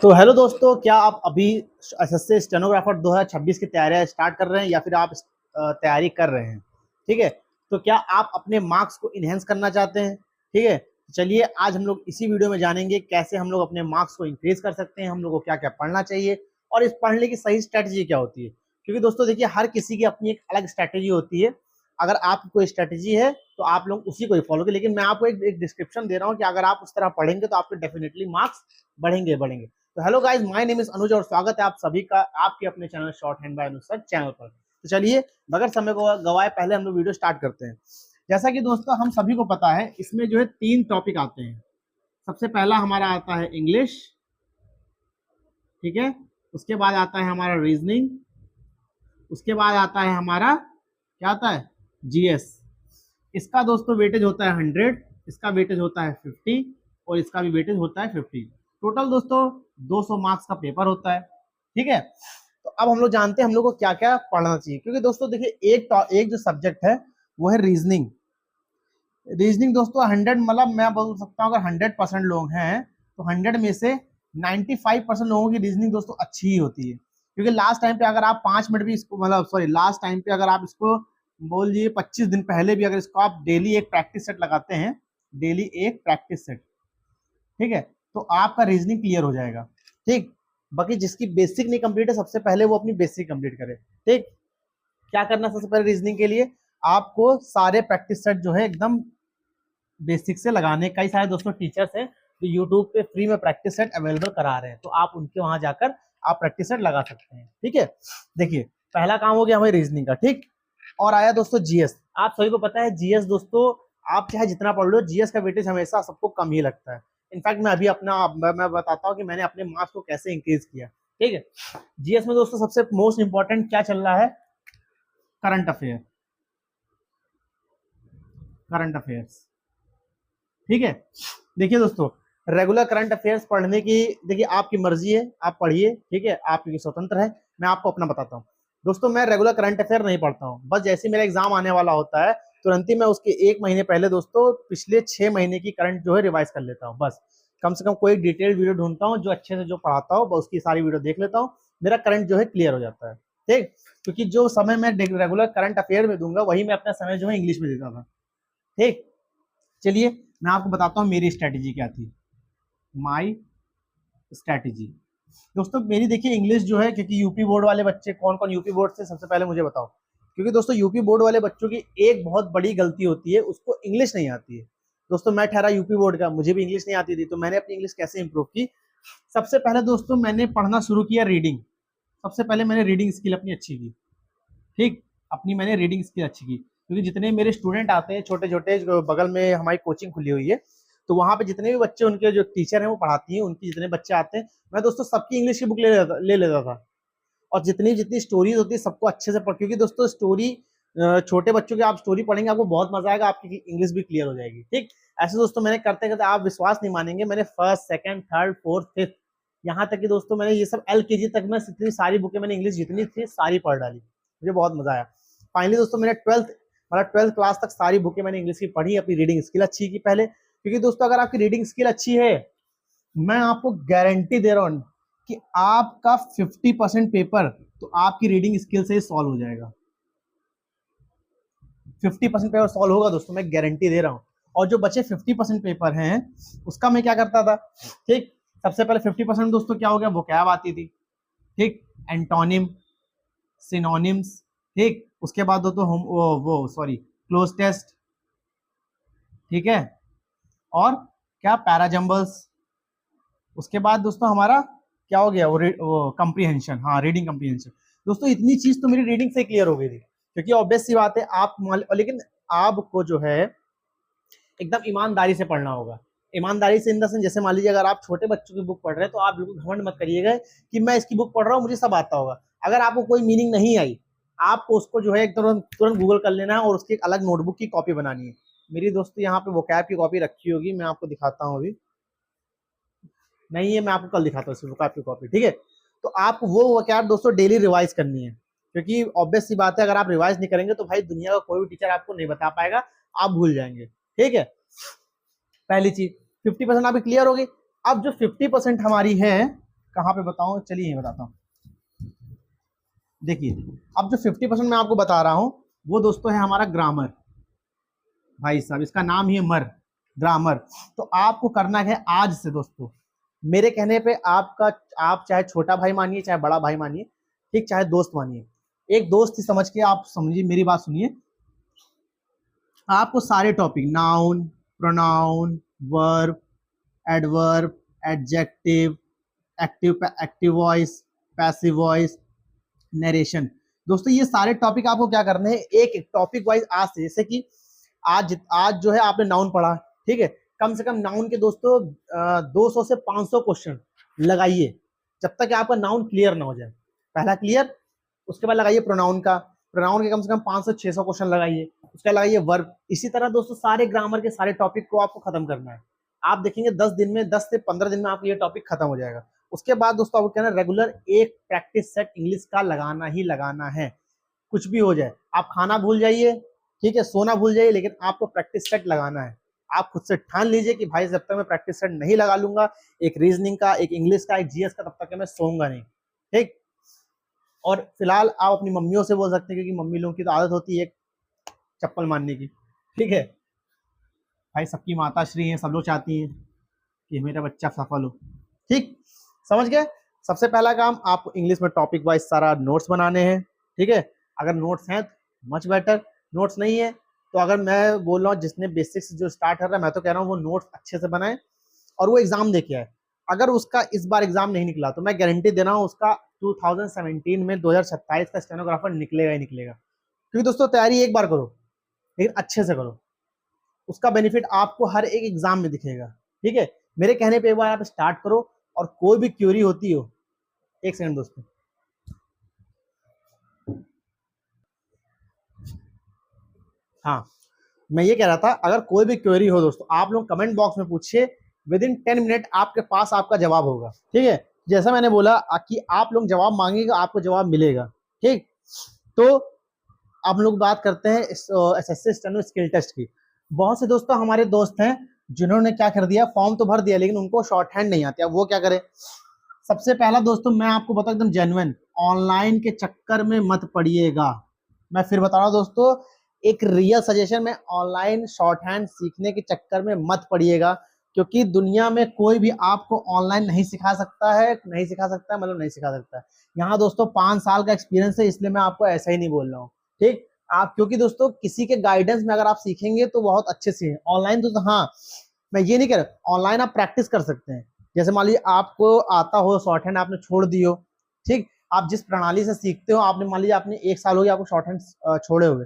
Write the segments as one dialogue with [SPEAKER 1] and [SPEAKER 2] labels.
[SPEAKER 1] तो हेलो दोस्तों, क्या आप अभी एसएससी स्टेनोग्राफर 2026 की तैयारियां स्टार्ट कर रहे हैं या फिर आप तैयारी कर रहे हैं? ठीक है। तो क्या आप अपने मार्क्स को इनहेंस करना चाहते हैं? ठीक है। चलिए आज हम लोग इसी वीडियो में जानेंगे कैसे हम लोग अपने मार्क्स को इंक्रीज कर सकते हैं, हम लोग को क्या क्या पढ़ना चाहिए और इस पढ़ने की सही स्ट्रैटेजी क्या होती है। क्योंकि दोस्तों देखिए, हर किसी की अपनी एक अलग स्ट्रैटेजी होती है। अगर आपकी कोई स्ट्रैटेजी है तो आप लोग उसी को ही फॉलो करें, लेकिन मैं आपको एक डिस्क्रिप्शन दे रहा हूँ कि अगर आप उस तरह पढ़ेंगे तो आपके डेफिनेटली मार्क्स बढ़ेंगे बढ़ेंगे। तो hello guys, my name is Anuj और स्वागत है आप सभी का आपके अपने channel shorthand by Anuj sir channel पर। तो चलिए बगैर समय को गवाए पहले हम लोग वीडियो स्टार्ट करते हैं। जैसा कि दोस्तों हम सभी को पता है, इसमें जो है 3 टॉपिक आते हैं। सबसे पहला हमारा आता है इंग्लिश, ठीक है। उसके बाद आता है हमारा रीजनिंग, उसके बाद आता है हमारा क्या आता है, जीएस। इसका दोस्तों वेटेज होता है 100, इसका वेटेज होता है 50 और इसका भी वेटेज होता है 50। टोटल दोस्तों 200 मार्क्स का पेपर होता है, ठीक है। तो अब हम लोग जानते हैं हम लोग को क्या क्या पढ़ना चाहिए, क्योंकि दोस्तों देखिए एक जो सब्जेक्ट है वो है रीजनिंग। रीजनिंग दोस्तों 100 मतलब मैं बोल सकता हूँ अगर 100% लोग हैं तो 100 में से 95% लोगों की रीजनिंग दोस्तों अच्छी ही होती है। क्योंकि लास्ट टाइम पे अगर आप 5 मिनट भी इसको मतलब सॉरी लास्ट टाइम पे अगर आप इसको बोल दिए 25 दिन पहले भी अगर इसको आप डेली एक प्रैक्टिस सेट लगाते हैं, डेली एक प्रैक्टिस सेट, ठीक है, तो आपका रीजनिंग क्लियर हो जाएगा। ठीक। बाकी जिसकी बेसिक नहीं कंप्लीट है सबसे पहले वो अपनी बेसिक कंप्लीट करे। ठीक। क्या करना सबसे पहले रीजनिंग के लिए, आपको सारे प्रैक्टिस सेट जो है एकदम बेसिक से लगाने। कई सारे दोस्तों टीचर्स हैं जो यूट्यूब पे फ्री में प्रैक्टिस सेट अवेलेबल करा रहे हैं, तो आप उनके वहां जाकर आप प्रैक्टिस सेट लगा सकते हैं। ठीक है। देखिए पहला काम हो गया हमारी रीजनिंग का, ठीक। और आया दोस्तों जीएस। आप सभी को पता है जीएस दोस्तों, आप चाहे जितना पढ़ लो जीएस का वेटेज हमेशा सबको कम ही लगता है। इनफैक्ट मैं अभी मैं बताता हूँ कि मैंने अपने मार्क्स को कैसे इंक्रीज किया। ठीक है। जीएस में दोस्तों सबसे मोस्ट इंपॉर्टेंट क्या चल रहा है, करंट अफेयर, करंट अफेयर्स, ठीक है। देखिए दोस्तों, रेगुलर करंट अफेयर्स पढ़ने की देखिए आपकी मर्जी है, आप पढ़िए, ठीक है, आपकी स्वतंत्र है। मैं आपको अपना बताता हूँ दोस्तों, मैं रेगुलर करंट अफेयर नहीं पढ़ता हूँ। बस जैसे मेरा एग्जाम आने वाला होता है तुरंत ही मैं उसके 1 महीने पहले दोस्तों पिछले 6 महीने की करंट जो है रिवाइज कर लेता हूँ। बस कम से कम कोई डिटेल वीडियो ढूंढता हूँ जो अच्छे से जो पढ़ाता हूँ, उसकी सारी वीडियो देख लेता हूँ, मेरा करंट जो है क्लियर हो जाता है। ठीक। क्योंकि जो समय मैं रेगुलर करंट अफेयर में दूंगा वही मैं अपना समय जो है इंग्लिश में देता था। ठीक। चलिए मैं आपको बताता हूँ मेरी स्ट्रैटेजी क्या थी। माई स्ट्रैटेजी दोस्तों मेरी देखिए इंग्लिश जो है, क्योंकि यूपी बोर्ड वाले बच्चे कौन कौन यूपी बोर्ड से, सबसे पहले मुझे बताओ। क्योंकि दोस्तों यूपी बोर्ड वाले बच्चों की एक बहुत बड़ी गलती होती है, उसको इंग्लिश नहीं आती है। दोस्तों मैं ठहरा यूपी बोर्ड का, मुझे भी इंग्लिश नहीं आती थी, तो मैंने अपनी इंग्लिश कैसे इंप्रूव की। सबसे पहले दोस्तों मैंने पढ़ना शुरू किया रीडिंग। सबसे पहले मैंने रीडिंग स्किल अपनी अच्छी की। ठीक। अपनी मैंने रीडिंग स्किल अच्छी की, क्योंकि जितने मेरे स्टूडेंट आते हैं छोटे छोटे, बगल में हमारी कोचिंग खुली हुई है, तो वहां पे जितने भी बच्चे उनके जो टीचर हैं वो पढ़ाती हैं, उनकी जितने बच्चे आते हैं मैं दोस्तों सबकी इंग्लिश की बुक ले लेता था। और जितनी जितनी स्टोरीज होती है सबको अच्छे से पढ़, क्योंकि दोस्तों स्टोरी छोटे बच्चों की आप स्टोरी पढ़ेंगे आपको बहुत मजा आएगा, आपकी इंग्लिश भी क्लियर हो जाएगी। ठीक। ऐसे दोस्तों मैंने करते करते आप विश्वास नहीं मानेंगे, मैंने first second third fourth fifth यहाँ तक कि दोस्तों मैंने ये सब LKG तक में इतनी सारी बुकें मैंने इंग्लिश जितनी थी सारी पढ़ डाली। मुझे बहुत मजा आया। फाइनली दोस्तों मैंने ट्वेल्थ क्लास तक सारी बुकें मैंने इंग्लिश की पढ़ी, अपनी रीडिंग स्किल अच्छी की पहले। क्योंकि दोस्तों अगर आपकी रीडिंग स्किल अच्छी है, मैं आपको गारंटी दे रहा हूं कि आपका 50% पेपर तो आपकी रीडिंग स्किल से ही सॉल्व हो जाएगा। 50% पेपर सॉल्व होगा दोस्तों, मैं गारंटी दे रहा हूं। और जो बचे 50% पेपर हैं उसका मैं क्या करता था, ठीक। सबसे पहले 50% दोस्तों क्या हो गया, वोकैब आती थी, ठीक, एंटोनिम, सिनोनिम्स, ठीक। उसके बाद दोस्तों वो सॉरी क्लोज टेस्ट, ठीक है, और क्या पैराजम्बल्स। उसके बाद दोस्तों हमारा क्या हो गया, वो कंप्रीहेंशन, हाँ रीडिंग कंप्रीहेंशन। दोस्तों इतनी चीज तो मेरी रीडिंग से क्लियर हो गई थी, क्योंकि ऑब्वियस सी बात है आप, लेकिन आपको जो है एकदम ईमानदारी से पढ़ना होगा। ईमानदारी से इन द सेंस, जैसे मान लीजिए अगर आप छोटे बच्चों की बुक पढ़ रहे हैं तो आप बिल्कुल घमंड मत करिएगा कि मैं इसकी बुक पढ़ रहा हूँ मुझे सब आता होगा। अगर आपको कोई मीनिंग नहीं आई, आपको उसको जो है तुरंत तुरंत गूगल कर लेना है और उसकी एक अलग नोटबुक की कॉपी बनानी है। मेरी दोस्तों यहाँ पे वोकैब की कॉपी रखी होगी, मैं आपको दिखाता हूँ, अभी नहीं है, मैं आपको कल दिखाता हूँ वोकैब की कॉपी, ठीक है। तो आपको वो वोकैब दोस्तों डेली रिवाइज करनी है, क्योंकि ऑब्वियस सी बात है अगर आप रिवाइज नहीं करेंगे तो भाई दुनिया का कोई भी टीचर आपको नहीं बता पाएगा, आप भूल जाएंगे। ठीक है। पहली चीज 50% आपकी क्लियर होगी। अब जो 50% हमारी है कहाँ पे बताऊं, चलिए ये बताता हूँ। देखिए अब जो 50% मैं आपको बता रहा हूँ वो दोस्तों है हमारा ग्रामर। भाई साहब इसका नाम ही है मर, ग्रामर। तो आपको करना है आज से दोस्तों, मेरे कहने पे आपका, आप चाहे छोटा भाई मानिए चाहे बड़ा भाई मानिए, ठीक, चाहे दोस्त मानिए, एक दोस्त ही समझ के आप समझिए, मेरी बात सुनिए। आपको सारे topic, noun, pronoun, verb, adverb, adjective, active active voice, passive voice, narration, दोस्तों ये सारे टॉपिक आपको क्या करने हैं, एक एक टॉपिक वाइज आज से, जैसे कि आज आज जो है आपने नाउन पढ़ा, ठीक है, कम से कम नाउन के दोस्तों 200 से 500 क्वेश्चन लगाइए जब तक आपका नाउन क्लियर ना हो जाए। पहला क्लियर, उसके बाद लगाइए प्रोनाउन का, प्रोनाउन के कम से कम 500-600 क्वेश्चन लगाइए, उसका लगाइए वर्ब। इसी तरह दोस्तों सारे ग्रामर के सारे टॉपिक को आपको खत्म करना है। आप देखेंगे 10 दिन में, 10 से 15 दिन में आपको ये टॉपिक खत्म हो जाएगा। उसके बाद दोस्तों आपको कहना रेगुलर एक प्रैक्टिस सेट इंग्लिश का लगाना ही लगाना है, कुछ भी हो जाए। आप खाना भूल जाइए, ठीक है, सोना भूल जाइए, लेकिन आपको प्रैक्टिस सेट लगाना है। आप खुद से ठान लीजिए कि भाई जब तक मैं प्रैक्टिस सेट नहीं लगा लूंगा, एक रीजनिंग का, एक इंग्लिश का, एक जीएस का, तब तक मैं सोऊंगा नहीं, ठीक। और फिलहाल आप अपनी मम्मियों से बोल सकते हैं, क्योंकि मम्मी लोगों की तो आदत होती है चप्पल मारने की, ठीक है। भाई सबकी माता श्री हैं, सब लोग चाहती हैं कि मेरा बच्चा सफल हो, ठीक, समझ गए। सबसे पहला काम आपको इंग्लिश में टॉपिक वाइज सारा नोट्स बनाने हैं, ठीक है। अगर नोट्स हैं तो मच बेटर, नोट्स नहीं है तो अगर मैं बोल रहा हूँ जिसने बेसिक्स जो स्टार्ट कर रहा है, मैं तो कह रहा हूँ वो नोट्स अच्छे से बनाए और वो एग्जाम दे के आए। अगर उसका इस बार एग्जाम नहीं निकला तो मैं गारंटी दे रहा हूँ उसका 2017 में 2027 का स्टेनोग्राफर निकलेगा ही निकलेगा। क्योंकि दोस्तों तैयारी एक बार करो लेकिन अच्छे से करो, उसका बेनिफिट आपको हर एक एग्जाम में दिखेगा, ठीक है। मेरे कहने पे एक बार आप स्टार्ट करो और कोई भी क्यूरी होती हो, एक सेकंड दोस्तों, हाँ मैं ये कह रहा था, अगर कोई भी क्वेरी हो दोस्तों आप लोग कमेंट बॉक्स में पूछिए, विद इन 10 मिनट आपके पास आपका जवाब होगा, ठीक है। जैसा मैंने बोला कि आप लोग जवाब मांगेगा आपको जवाब मिलेगा, ठीक। तो आप लोग बात करते हैं एसएससी स्टेनो स्किल टेस्ट की। बहुत से दोस्तों हमारे दोस्त हैं जिन्होंने क्या कर दिया, फॉर्म तो भर दिया लेकिन उनको शॉर्ट हैंड नहीं आती, अब वो क्या करें। सबसे पहला दोस्तों मैं आपको बता एकदम जेन्युइन, ऑनलाइन के चक्कर में मत पड़िएगा। मैं फिर बता रहा हूँ दोस्तों, एक रियल सजेशन में, ऑनलाइन शॉर्ट हैंड सीखने के चक्कर में मत पड़िएगा, क्योंकि दुनिया में कोई भी आपको ऑनलाइन नहीं सिखा सकता है, नहीं सिखा सकता है मतलब नहीं सिखा सकता है। यहाँ दोस्तों 5 साल का एक्सपीरियंस है, इसलिए मैं आपको ऐसा ही नहीं बोल रहा हूँ, ठीक। आप क्योंकि दोस्तों किसी के गाइडेंस में अगर आप सीखेंगे तो बहुत अच्छे से, ऑनलाइन तो हाँ मैं ये नहीं कह रहा, ऑनलाइन आप प्रैक्टिस कर सकते हैं। जैसे मान लीजिए आपको आता हो शॉर्ट हैंड, आपने छोड़ दी हो, ठीक, आप जिस प्रणाली से सीखते हो, आपने मान लीजिए आपने 1 साल हो गया आपको शॉर्ट हैंड छोड़े हुए,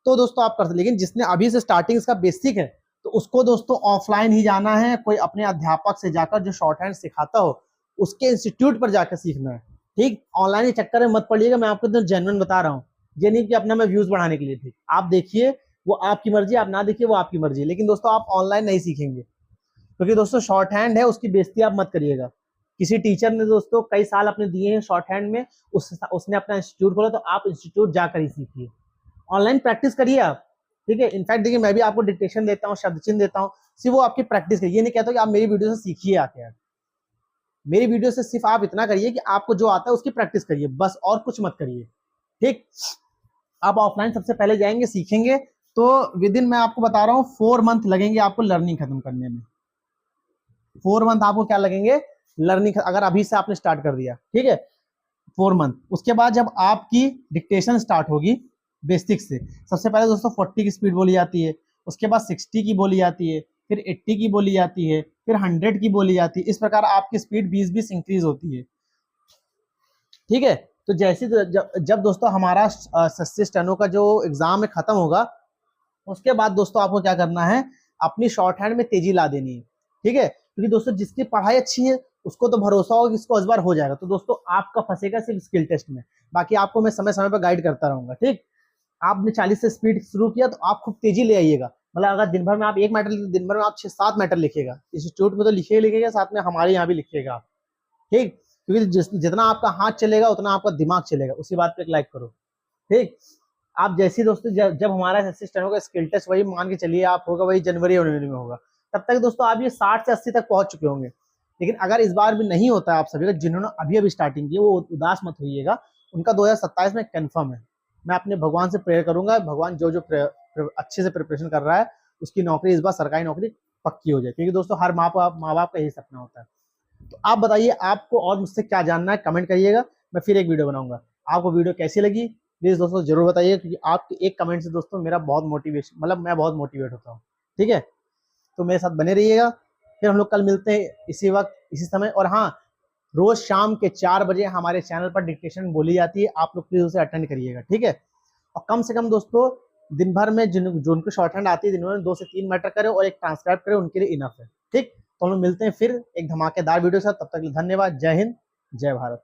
[SPEAKER 1] तो दोस्तों आप कर सकते। लेकिन जिसने अभी से स्टार्टिंग इसका बेसिक है तो उसको दोस्तों ऑफलाइन ही जाना है, कोई अपने अध्यापक से जाकर जो शॉर्ट हैंड सिखाता हो उसके इंस्टीट्यूट पर जाकर सीखना है, ठीक। ऑनलाइन के चक्कर में मत पड़िएगा, मैं आपको एकदम जेन्युइन बता रहा हूँ, ये नहीं कि अपना मैं व्यूज बढ़ाने के लिए, ठीक। आप देखिए वो आपकी मर्जी, आप ना देखिए वो आपकी मर्जी, लेकिन दोस्तों आप ऑनलाइन नहीं सीखेंगे, क्योंकि दोस्तों शॉर्ट हैंड है उसकी बेइज्जती आप मत करिएगा। किसी टीचर ने दोस्तों कई साल अपने दिए हैं शॉर्ट हैंड में, उसने अपना इंस्टीट्यूट खोला, तो आप इंस्टीट्यूट जाकर ही सीखिए, ऑनलाइन प्रैक्टिस करिए आप, ठीक है। इनफैक्ट देखिए मैं भी आपको डिक्टेशन देता हूँ, शब्द चिन्ह देता हूँ, सिर्फ वो आपकी प्रैक्टिस करिए। ये नहीं कहता कि आप मेरी वीडियो से सीखिए आके, यार मेरी वीडियो से सिर्फ आप इतना करिए कि आपको जो आता है उसकी प्रैक्टिस करिए बस, और कुछ मत करिए, ठीक। आप ऑफलाइन सबसे पहले जाएंगे सीखेंगे तो विद इन मैं आपको बता रहा हूँ 4 मंथ लगेंगे आपको लर्निंग खत्म करने में। 4 मंथ आपको क्या लगेंगे, लर्निंग, अगर अभी से आपने स्टार्ट कर दिया, ठीक है, 4 मंथ। उसके बाद जब आपकी डिक्टेशन स्टार्ट होगी बेसिक से, सबसे पहले दोस्तों 40 की स्पीड बोली जाती है, उसके बाद 60 की बोली जाती है, फिर 80 की बोली जाती है, फिर 100 की बोली जाती है। इस प्रकार आपकी स्पीड 20-20 इंक्रीज होती है, ठीक है। तो जैसे जब दोस्तों हमारा एसएससी स्टेनो का जो एग्जाम है खत्म होगा, उसके बाद दोस्तों आपको क्या करना है, अपनी शॉर्ट हैंड में तेजी ला देनी है, ठीक है। क्योंकि दोस्तों जिसकी पढ़ाई अच्छी है उसको तो भरोसा होगा कि इसको इस बार हो जाएगा, तो दोस्तों आपका फंसेगा सिर्फ स्किल टेस्ट में, बाकी आपको मैं समय समय पर गाइड करता रहूंगा, ठीक। आपने 40 से स्पीड शुरू किया तो आप खूब तेजी ले आइएगा, मतलब अगर दिन भर में आप 1 मैटर, दिन भर में आप 6-7 मैटर लिखेगा, इंस्टीट्यूट में तो लिखिएगा, साथ में हमारे यहाँ भी लिखिएगा आप, ठीक। क्योंकि जितना आपका हाथ चलेगा उतना आपका दिमाग चलेगा, उसी बात पे एक लाइक करो, ठीक। आप जैसे दोस्तों जब हमारा असिस्टेंट होगा स्किल टेस्ट, वही मान के चलिए आप होगा, वही जनवरी में होगा, तब तक दोस्तों आप ये 60 से 80 तक पहुंच चुके होंगे। लेकिन अगर इस बार भी नहीं होता है आप सभी का, जिन्होंने अभी अभी स्टार्टिंग की, वो उदास मत होइएगा, उनका 2027 में कंफर्म है। मैं अपने भगवान से प्रेयर करूंगा, भगवान जो जो अच्छे से प्रिपरेशन कर रहा है उसकी नौकरी इस बार सरकारी नौकरी पक्की हो जाए, क्योंकि दोस्तों हर माँ बाप का यही सपना होता है। तो आप बताइए आपको और मुझसे क्या जानना है, कमेंट करिएगा, मैं फिर एक वीडियो बनाऊंगा। आपको वीडियो कैसी लगी प्लीज दोस्तों जरूर बताइए, क्योंकि आपके एक कमेंट से दोस्तों मेरा बहुत मोटिवेशन, मतलब मैं बहुत मोटिवेट होता हूँ। ठीक है, तो मेरे साथ बने रहिएगा। फिर हम लोग कल मिलते हैं इसी वक्त इसी समय। और हाँ, रोज शाम के 4 बजे हमारे चैनल पर डिक्टेशन बोली जाती है, आप लोग प्लीज उसे अटेंड करिएगा। ठीक है, और कम से कम दोस्तों दिन भर में जो उनको शॉर्ट हैंड आती है, दिन भर में 2 से 3 मैटर करे और एक ट्रांसक्राइब करे, उनके लिए इनफ है। ठीक, तो हम लोग मिलते हैं फिर एक धमाकेदार वीडियो के साथ। तब तक के लिए धन्यवाद। जय हिंद, जय भारत।